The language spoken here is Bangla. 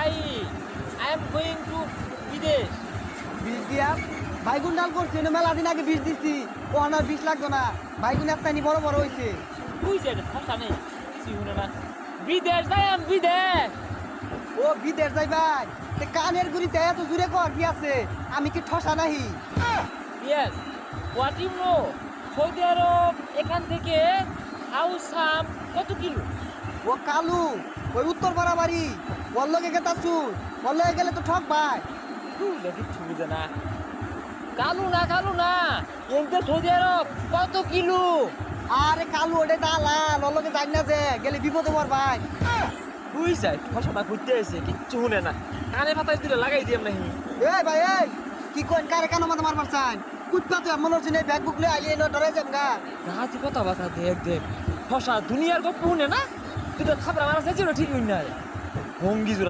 ভাই আই এম গোয়িং টু বিদেশ। বিষ দিয়া বাইগুন ডাল করছি না, মেলা দিন আগে বিষ দিছি। ও আমার বিষ লাগতো না, বাইগুন একটা নি বড় বড় হয়েছে। বুঝছে এটা ঠসা নেই, কিছু শুনে না। বিদেশ যাই আমি বিদেশ। ও বিদেশ যাই ভাই, তে কানের গুড়িতে এত জুড়ে কর কি আছে? আমি কি ঠসা নাহি? Yes, what you know, Saudi Arab এখান থেকে হাউসাম কত কিলো? ও কালু, ওই উত্তর বাড়াবাড়ি, ওর লগে গেতাছু, ওর লগে গেলে তো ঠক ভাই। বুঝলে কিচ্ছু বুঝে না। কালু না এনতে সৌদি আরব কত কিলো? আরে কালু ওটা দালাল, ওর লগে যাই না যে, গেলে বিপদে পড় ভাই। বুঝছে ঠসাটা ঘুরতে এসে কিচ্ছু শুনে না, কানে পাতায় দিলে লাগাই দিয়াম নাহি। এই ভাই এই, কি কোন কারে কেন মাথা মারবার চান? কুত্তা তো এমন হচ্ছে না, ব্যাগ বুক লয়ে আইলে এনে ডরে যাম গা। রাতি কথা বাতা দেখ ঠসা দুনিয়ার গপ্প শুনে না, তুই তো খাবার আমার আছে ঠিক হই না রে। ভঙ্গি